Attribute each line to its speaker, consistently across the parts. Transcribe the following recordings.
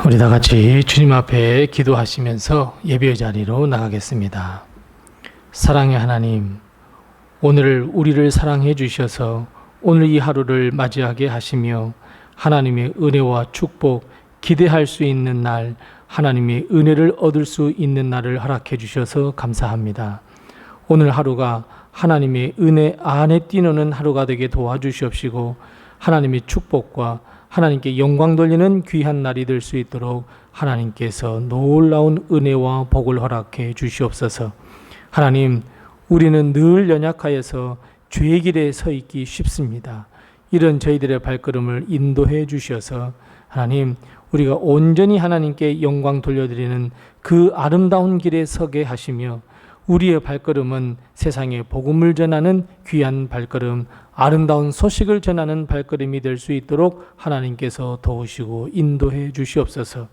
Speaker 1: 우리 다 같이 주님 앞에 기도하시면서 예배의 자리로 나가겠습니다. 사랑의 하나님, 오늘 우리를 사랑해 주셔서 오늘 이 하루를 맞이하게 하시며 하나님의 은혜와 축복, 기대할 수 있는 날, 하나님의 은혜를 얻을 수 있는 날을 허락해 주셔서 감사합니다. 오늘 하루가 하나님의 은혜 안에 뛰노는 하루가 되게 도와주시옵시고 하나님의 축복과 하나님께 영광 돌리는 귀한 날이 될 수 있도록 하나님께서 놀라운 은혜와 복을 허락해 주시옵소서. 하나님, 우리는 늘 연약하여서 죄의 길에 서 있기 쉽습니다. 이런 저희들의 발걸음을 인도해 주셔서 하나님, 우리가 온전히 하나님께 영광 돌려드리는 그 아름다운 길에 서게 하시며 우리의 발걸음은 세상에 복음을 전하는 귀한 발걸음, 아름다운 소식을 전하는 발걸음이 될 수 있도록 하나님께서 도우시고 인도해 주시옵소서.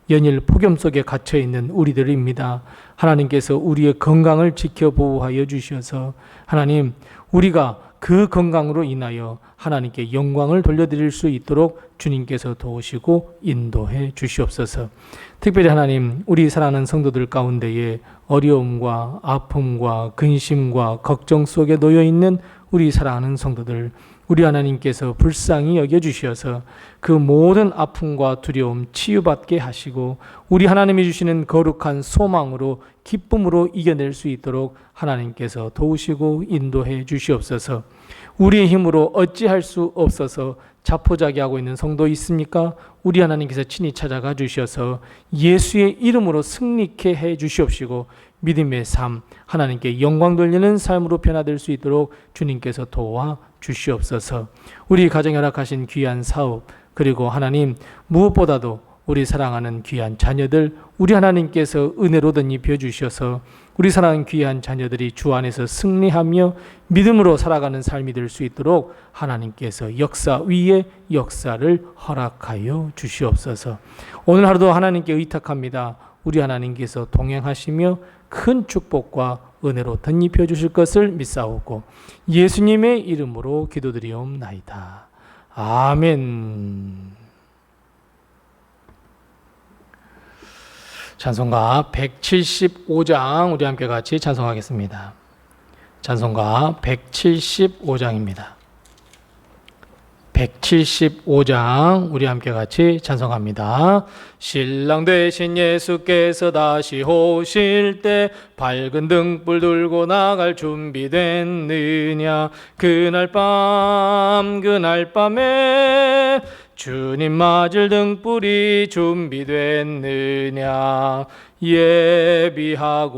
Speaker 1: 연일 폭염 속에 갇혀 있는 우리들입니다. 하나님께서 우리의 건강을 지켜 보호하여 주셔서 하나님, 우리가 그 건강으로 인하여 하나님께 영광을 돌려드릴 수 있도록 주님께서 도우시고 인도해 주시옵소서. 특별히 하나님, 우리 사랑하는 성도들 가운데에 어려움과 아픔과 근심과 걱정 속에 놓여 있는 우리 사랑하는 성도들, 우리 하나님께서 불쌍히 여겨주셔서 그 모든 아픔과 두려움 치유받게 하시고 우리 하나님이 주시는 거룩한 소망으로 기쁨으로 이겨낼 수 있도록 하나님께서 도우시고 인도해 주시옵소서. 우리의 힘으로 어찌할 수 없어서 자포자기하고 있는 성도 있습니까? 우리 하나님께서 친히 찾아가 주셔서 예수의 이름으로 승리케 해 주시옵시고 믿음의 삶, 하나님께 영광 돌리는 삶으로 변화될 수 있도록 주님께서 도와 주시옵소서. 우리 가정에 허락하신 귀한 사업, 그리고 하나님 무엇보다도 우리 사랑하는 귀한 자녀들, 우리 하나님께서 은혜로 덧입혀 주셔서 우리 사랑하는 귀한 자녀들이 주 안에서 승리하며 믿음으로 살아가는 삶이 될 수 있도록 하나님께서 역사 위에 역사를 허락하여 주시옵소서. 오늘 하루도 하나님께 의탁합니다. 우리 하나님께서 동행하시며 큰 축복과 은혜로 덧입혀 주실 것을 믿사오고 예수님의 이름으로 기도드리옵나이다. 아멘. 찬송가 175장 우리 함께 같이 찬송하겠습니다. 찬송가 175장입니다. 175장 우리 함께 같이 찬송합니다. 신랑 되신 예수께서 다시 오실 때 밝은 등불 들고 나갈 준비됐느냐. 그날 밤에 주님 맞을 등불이 준비됐느냐. 예비하라.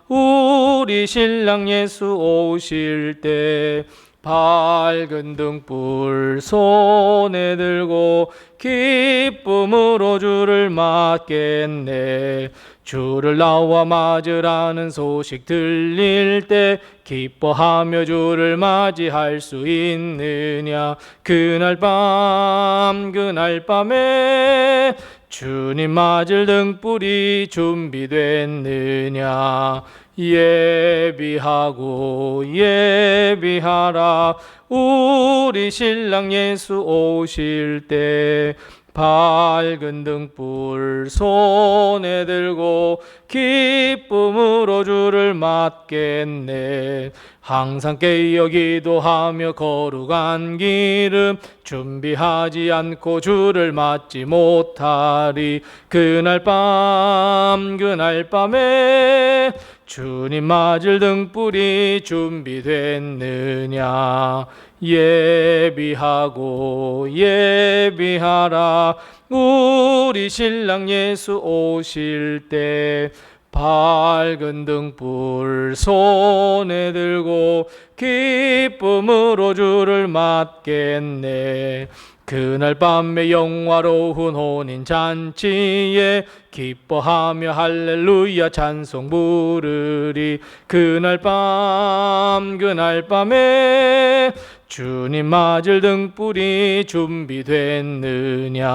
Speaker 1: 우리 신랑 예수 오실 때 밝은 등불 손에 들고 기쁨으로 주를 맞겠네. 주를 나와 맞으라는 소식 들릴 때 기뻐하며 주를 맞이할 수 있느냐. 그날 밤에 주님 맞을 등불이 준비됐느냐. 예비하라. 우리 신랑 예수 오실 때 밝은 등불 손에 들고 기쁨으로 주를 맞겠네. 항상 깨어 기도하며 거룩한 기름 준비하지 않고 주를 맞지 못하리. 그날 밤에 주님 맞을 등불이 준비됐느냐. 예비하라. 우리 신랑 예수 오실 때 밝은 등불 손에 들고 기쁨으로 주를 맞겠네. 그날 밤에 영화로운 혼인 잔치에 기뻐하며 할렐루야 찬송 부르리. 그날 밤에 주님 맞을 등불이 준비됐느냐.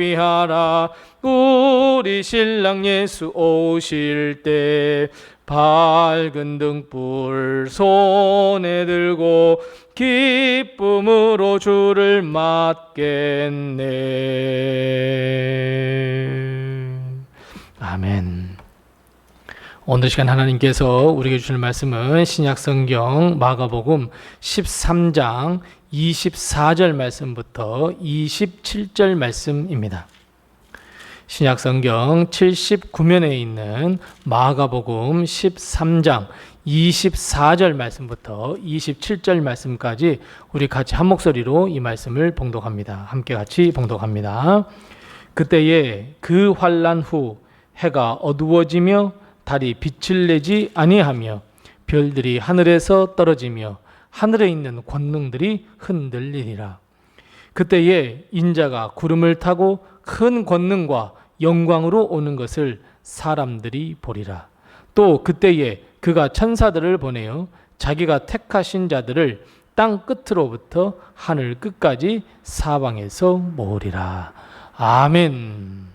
Speaker 1: 예비하라. 우리 신랑 예수 오실 때 밝은 등불 손에 들고 기쁨으로 주를 맞겠네. 아멘. 오늘 시간 하나님께서 우리에게 주실 말씀은 신약성경 마가복음 13장 24절 말씀부터 27절 말씀입니다. 신약성경 79면에 있는 마가복음 13장 24절 말씀부터 27절 말씀까지 우리 같이 한 목소리로 이 말씀을 봉독합니다. 함께 같이 봉독합니다. 그때에 그 환난 후 해가 어두워지며 달이 빛을 내지 아니하며 별들이 하늘에서 떨어지며 하늘에 있는 권능들이 흔들리리라. 그때에 인자가 구름을 타고 큰 권능과 영광으로 오는 것을 사람들이 보리라. 또 그때에 그가 천사들을 보내어 자기가 택하신 자들을 땅 끝으로부터 하늘 끝까지 사방에서 모으리라. 아멘.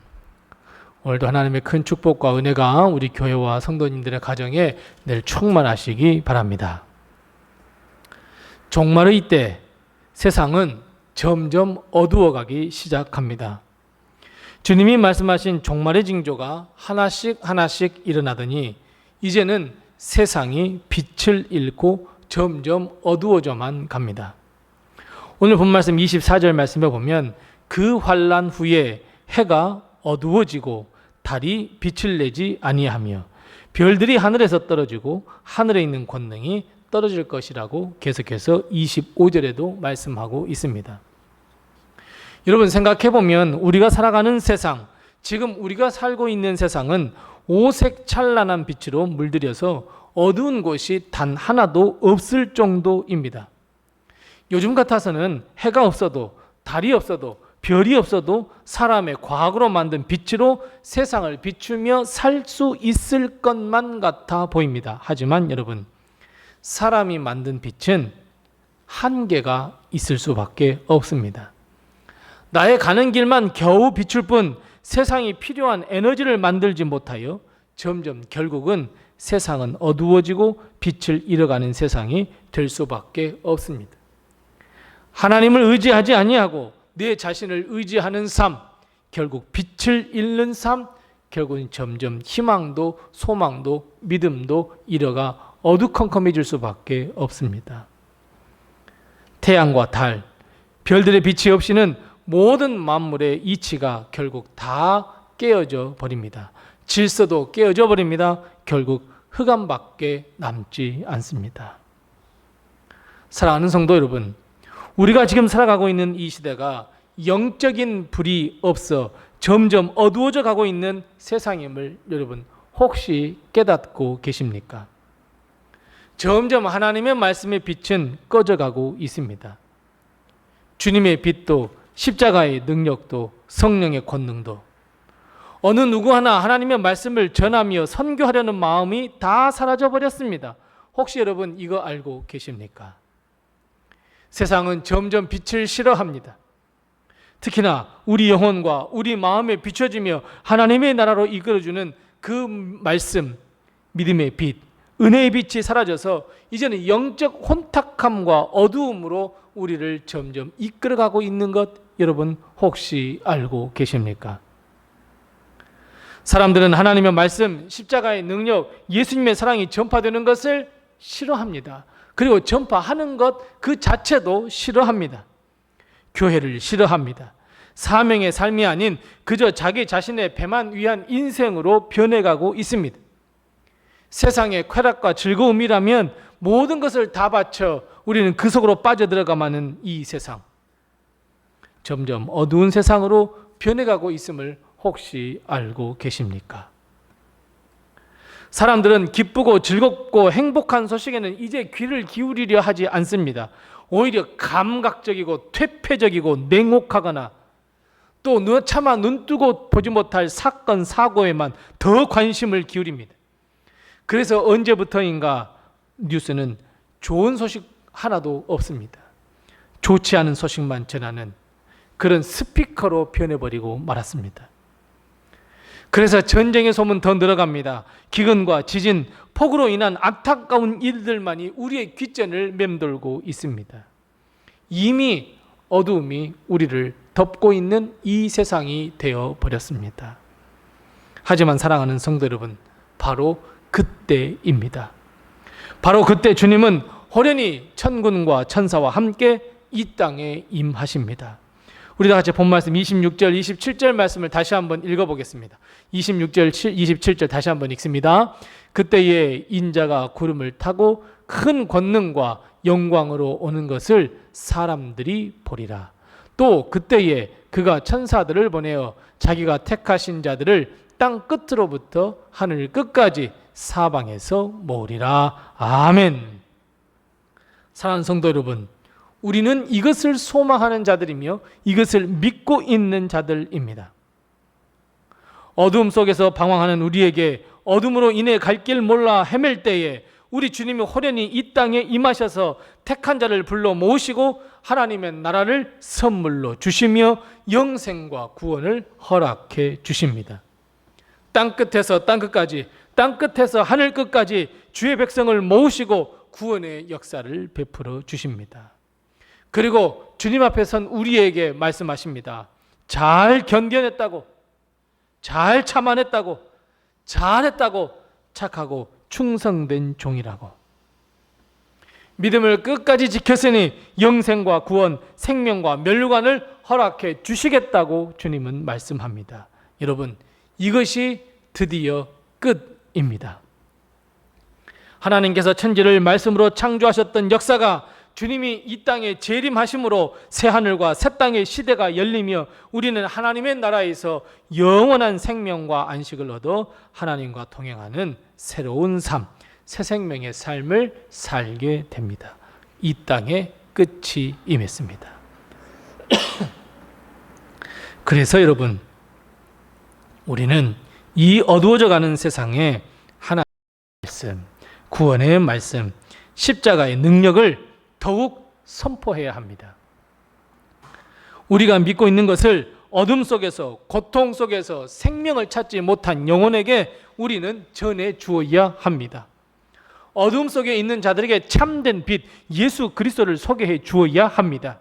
Speaker 1: 오늘도 하나님의 큰 축복과 은혜가 우리 교회와 성도님들의 가정에 늘 충만하시기 바랍니다. 종말의 이때 세상은 점점 어두워가기 시작합니다. 주님이 말씀하신 종말의 징조가 하나씩 일어나더니 이제는 세상이 빛을 잃고 점점 어두워져만 갑니다. 오늘 본 말씀 24절 말씀에 보면 그 환난 후에 해가 어두워지고 달이 빛을 내지 아니하며 별들이 하늘에서 떨어지고 하늘에 있는 권능이 떨어질 것이라고 계속해서 25절에도 말씀하고 있습니다. 여러분 생각해보면 우리가 살아가는 세상, 지금 우리가 살고 있는 세상은 오색 찬란한 빛으로 물들여서 어두운 곳이 단 하나도 없을 정도입니다. 요즘 같아서는 해가 없어도 달이 없어도 별이 없어도 사람의 과학으로 만든 빛으로 세상을 비추며 살 수 있을 것만 같아 보입니다. 하지만 여러분, 사람이 만든 빛은 한계가 있을 수밖에 없습니다. 나의 가는 길만 겨우 비출 뿐 세상이 필요한 에너지를 만들지 못하여 점점 결국은 세상은 어두워지고 빛을 잃어가는 세상이 될 수밖에 없습니다. 하나님을 의지하지 아니하고 내 자신을 의지하는 삶, 결국 빛을 잃는 삶, 결국은 점점 희망도 소망도 믿음도 잃어가 어두컴컴해질 수밖에 없습니다. 태양과 달, 별들의 빛이 없이는 모든 만물의 이치가 결국 다 깨어져 버립니다. 질서도 깨어져 버립니다. 결국 흑암밖에 남지 않습니다. 사랑하는 성도 여러분, 우리가 지금 살아가고 있는 이 시대가 영적인 불이 없어 점점 어두워져 가고 있는 세상임을 여러분 혹시 깨닫고 계십니까? 점점 하나님의 말씀의 빛은 꺼져가고 있습니다. 주님의 빛도 십자가의 능력도 성령의 권능도 어느 누구 하나 하나님의 말씀을 전하며 선교하려는 마음이 다 사라져 버렸습니다. 혹시 여러분 이거 알고 계십니까? 세상은 점점 빛을 싫어합니다. 특히나 우리 영혼과 우리 마음에 비춰지며 하나님의 나라로 이끌어주는 그 말씀, 믿음의 빛, 은혜의 빛이 사라져서 이제는 영적 혼탁함과 어두움으로 우리를 점점 이끌어가고 있는 것 여러분 혹시 알고 계십니까? 사람들은 하나님의 말씀, 십자가의 능력, 예수님의 사랑이 전파되는 것을 싫어합니다. 그리고 전파하는 것 그 자체도 싫어합니다. 교회를 싫어합니다. 사명의 삶이 아닌 그저 자기 자신의 배만 위한 인생으로 변해가고 있습니다. 세상의 쾌락과 즐거움이라면 모든 것을 다 바쳐 우리는 그 속으로 빠져들어가마는 이 세상, 점점 어두운 세상으로 변해가고 있음을 혹시 알고 계십니까? 사람들은 기쁘고 즐겁고 행복한 소식에는 이제 귀를 기울이려 하지 않습니다. 오히려 감각적이고 퇴폐적이고 냉혹하거나 또 차마 눈 뜨고 보지 못할 사건 사고에만 더 관심을 기울입니다. 그래서 언제부터인가 뉴스는 좋은 소식 하나도 없습니다. 좋지 않은 소식만 전하는 그런 스피커로 변해버리고 말았습니다. 그래서 전쟁의 소문 더 늘어갑니다. 기근과 지진, 폭우로 인한 안타까운 일들만이 우리의 귓전을 맴돌고 있습니다. 이미 어두움이 우리를 덮고 있는 이 세상이 되어 버렸습니다. 하지만 사랑하는 성도 여러분, 바로 그때입니다. 바로 그때 주님은 호련히 천군과 천사와 함께 이 땅에 임하십니다. 우리 다 같이 본 말씀 26절, 27절 말씀을 다시 한번 읽어보겠습니다. 26절, 27절 다시 한번 읽습니다. 그때에 인자가 구름을 타고 큰 권능과 영광으로 오는 것을 사람들이 보리라. 또 그때에 그가 천사들을 보내어 자기가 택하신 자들을 땅 끝으로부터 하늘 끝까지 사방에서 모으리라. 아멘. 사랑하는 성도 여러분, 우리는 이것을 소망하는 자들이며 이것을 믿고 있는 자들입니다. 어두움 속에서 방황하는 우리에게 어둠으로 인해 갈 길 몰라 헤맬 때에 우리 주님이 호련히 이 땅에 임하셔서 택한 자를 불러 모으시고 하나님의 나라를 선물로 주시며 영생과 구원을 허락해 주십니다. 땅 끝에서 땅 끝까지, 땅 끝에서 하늘 끝까지 주의 백성을 모으시고 구원의 역사를 베풀어 주십니다. 그리고 주님 앞에 선 우리에게 말씀하십니다. 잘 견뎌냈다고, 잘 참아냈다고, 잘했다고, 착하고 충성된 종이라고. 믿음을 끝까지 지켰으니 영생과 구원, 생명과 멸류관을 허락해 주시겠다고 주님은 말씀합니다. 여러분, 이것이 드디어 끝입니다. 하나님께서 천지를 말씀으로 창조하셨던 역사가 주님이 이 땅에 재림하심으로 새하늘과 새 땅의 시대가 열리며 우리는 하나님의 나라에서 영원한 생명과 안식을 얻어 하나님과 동행하는 새로운 삶, 새 생명의 삶을 살게 됩니다. 이 땅의 끝이 임했습니다. 그래서 여러분, 우리는 이 어두워져가는 세상에 하나님의 말씀, 구원의 말씀, 십자가의 능력을 더욱 선포해야 합니다. 우리가 믿고 있는 것을 어둠 속에서, 고통 속에서 생명을 찾지 못한 영혼에게 우리는 전해 주어야 합니다. 어둠 속에 있는 자들에게 참된 빛 예수 그리스도를 소개해 주어야 합니다.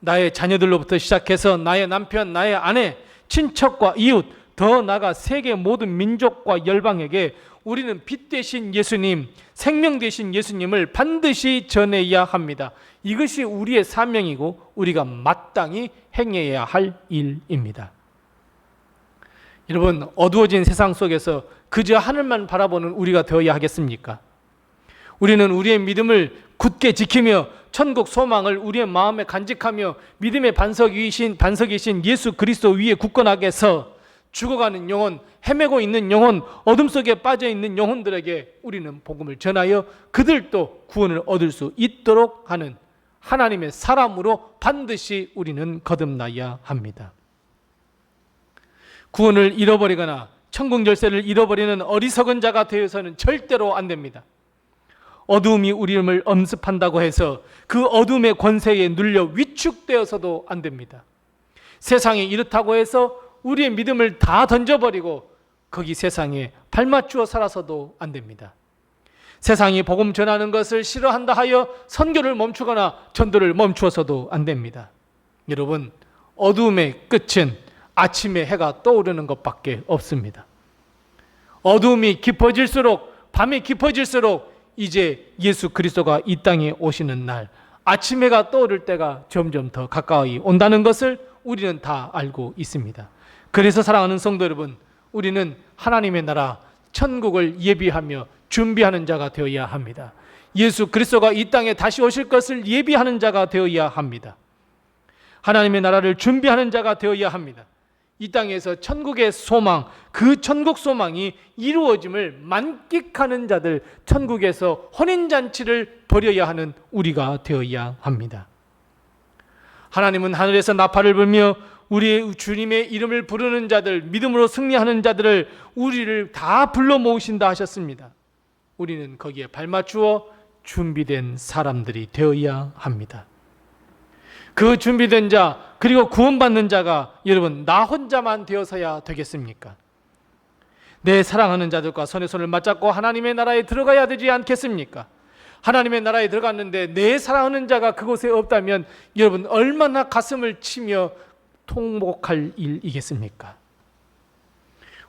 Speaker 1: 나의 자녀들로부터 시작해서 나의 남편, 나의 아내, 친척과 이웃, 더 나아가 세계 모든 민족과 열방에게 우리는 빛 되신 예수님, 생명 되신 예수님을 반드시 전해야 합니다. 이것이 우리의 사명이고 우리가 마땅히 행해야 할 일입니다. 여러분, 어두워진 세상 속에서 그저 하늘만 바라보는 우리가 되어야 하겠습니까? 우리는 우리의 믿음을 굳게 지키며 천국 소망을 우리의 마음에 간직하며 믿음의 반석이신 예수 그리스도 위에 굳건하게 서 죽어가는 영혼, 헤매고 있는 영혼, 어둠 속에 빠져 있는 영혼들에게 우리는 복음을 전하여 그들도 구원을 얻을 수 있도록 하는 하나님의 사람으로 반드시 우리는 거듭나야 합니다. 구원을 잃어버리거나 천국 열쇠를 잃어버리는 어리석은 자가 되어서는 절대로 안 됩니다. 어두움이 우리를 엄습한다고 해서 그 어둠의 권세에 눌려 위축되어서도 안 됩니다. 세상이 이렇다고 해서 우리의 믿음을 다 던져버리고 거기 세상에 발맞추어 살아서도 안 됩니다. 세상이 복음 전하는 것을 싫어한다 하여 선교를 멈추거나 전도를 멈추어서도 안 됩니다. 여러분, 어두움의 끝은 아침에 해가 떠오르는 것밖에 없습니다. 어두움이 깊어질수록, 밤이 깊어질수록 이제 예수 그리스도가 이 땅에 오시는 날, 아침 해가 떠오를 때가 점점 더 가까이 온다는 것을 우리는 다 알고 있습니다. 그래서 사랑하는 성도 여러분, 우리는 하나님의 나라, 천국을 예비하며 준비하는 자가 되어야 합니다. 예수 그리스도가 이 땅에 다시 오실 것을 예비하는 자가 되어야 합니다. 하나님의 나라를 준비하는 자가 되어야 합니다. 이 땅에서 천국의 소망, 그 천국 소망이 이루어짐을 만끽하는 자들, 천국에서 혼인잔치를 벌여야 하는 우리가 되어야 합니다. 하나님은 하늘에서 나팔을 불며 우리의 주님의 이름을 부르는 자들, 믿음으로 승리하는 자들을 우리를 다 불러 모으신다 하셨습니다. 우리는 거기에 발맞추어 준비된 사람들이 되어야 합니다. 그 준비된 자, 그리고 구원받는 자가 여러분 나 혼자만 되어서야 되겠습니까? 내 사랑하는 자들과 손에 손을 맞잡고 하나님의 나라에 들어가야 되지 않겠습니까? 하나님의 나라에 들어갔는데 내 사랑하는 자가 그곳에 없다면 여러분 얼마나 가슴을 치며 통곡할 일이겠습니까?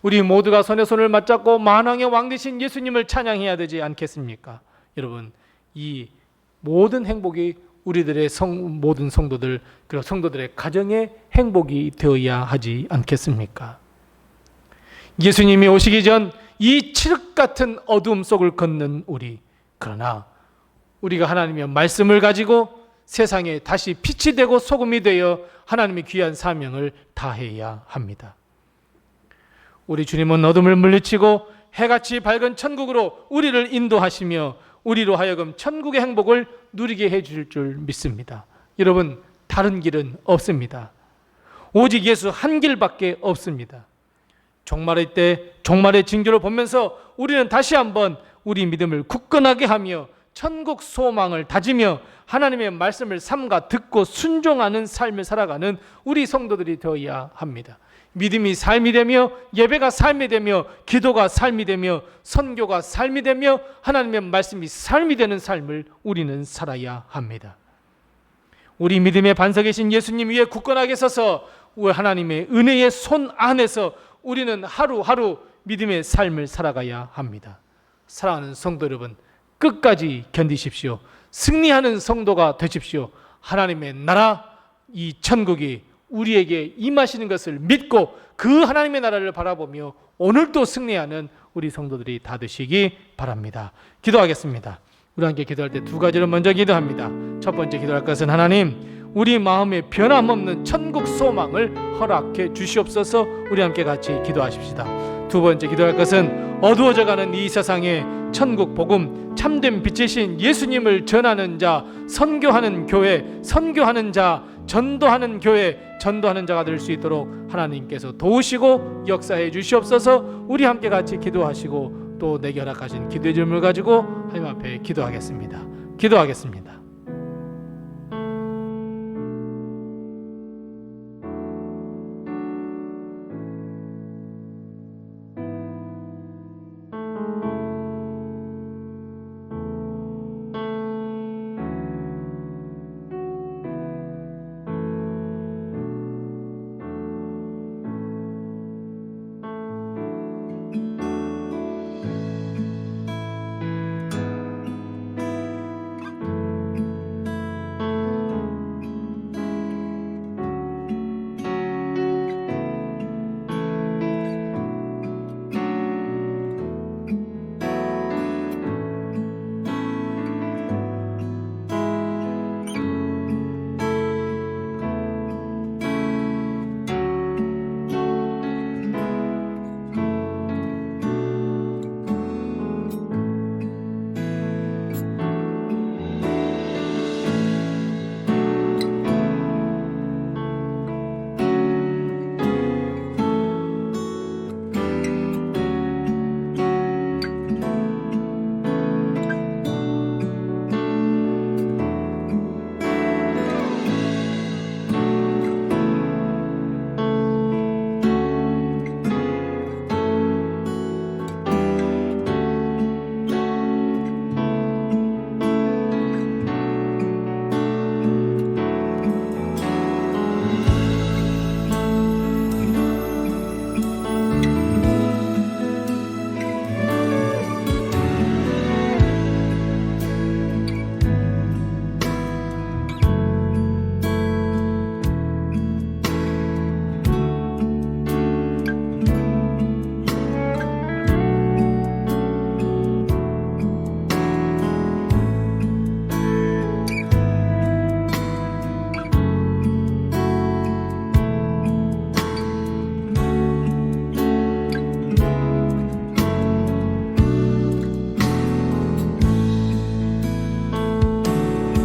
Speaker 1: 우리 모두가 손에 손을 맞잡고 만왕의 왕 되신 예수님을 찬양해야 되지 않겠습니까? 여러분, 이 모든 행복이 우리들의 모든 성도들, 그리고 성도들의 가정의 행복이 되어야 하지 않겠습니까? 예수님이 오시기 전 이 칠흑 같은 어둠 속을 걷는 우리, 그러나 우리가 하나님의 말씀을 가지고 세상에 다시 빛이 되고 소금이 되어 하나님의 귀한 사명을 다해야 합니다. 우리 주님은 어둠을 물리치고 해같이 밝은 천국으로 우리를 인도하시며 우리로 하여금 천국의 행복을 누리게 해줄 줄 믿습니다. 여러분, 다른 길은 없습니다. 오직 예수 한 길밖에 없습니다. 종말의 때 종말의 징조를 보면서 우리는 다시 한번 우리 믿음을 굳건하게 하며 천국 소망을 다지며 하나님의 말씀을 삼가 듣고 순종하는 삶을 살아가는 우리 성도들이 되어야 합니다. 믿음이 삶이 되며 예배가 삶이 되며 기도가 삶이 되며 선교가 삶이 되며 하나님의 말씀이 삶이 되는 삶을 우리는 살아야 합니다. 우리 믿음의 반석이신 예수님 위에 굳건하게 서서 하나님의 은혜의 손 안에서 우리는 하루하루 믿음의 삶을 살아가야 합니다. 사랑하는 성도 여러분, 끝까지 견디십시오. 승리하는 성도가 되십시오. 하나님의 나라, 이 천국이 우리에게 임하시는 것을 믿고 그 하나님의 나라를 바라보며 오늘도 승리하는 우리 성도들이 다 되시기 바랍니다. 기도하겠습니다. 우리 함께 기도할 때 두 가지를 먼저 기도합니다. 첫 번째 기도할 것은 하나님, 우리 마음에 변함없는 천국 소망을 허락해 주시옵소서. 우리 함께 같이 기도하십시다. 두 번째 기도할 것은 어두워져가는 이 세상에 천국 복음, 참된 빛이신 예수님을 전하는 자, 선교하는 교회, 선교하는 자, 전도하는 교회, 전도하는 자가 될 수 있도록 하나님께서 도우시고 역사해 주시옵소서. 우리 함께 같이 기도하시고 또 내게 허락하신 기도의 질문을 가지고 하나님 앞에 기도하겠습니다. 기도하겠습니다.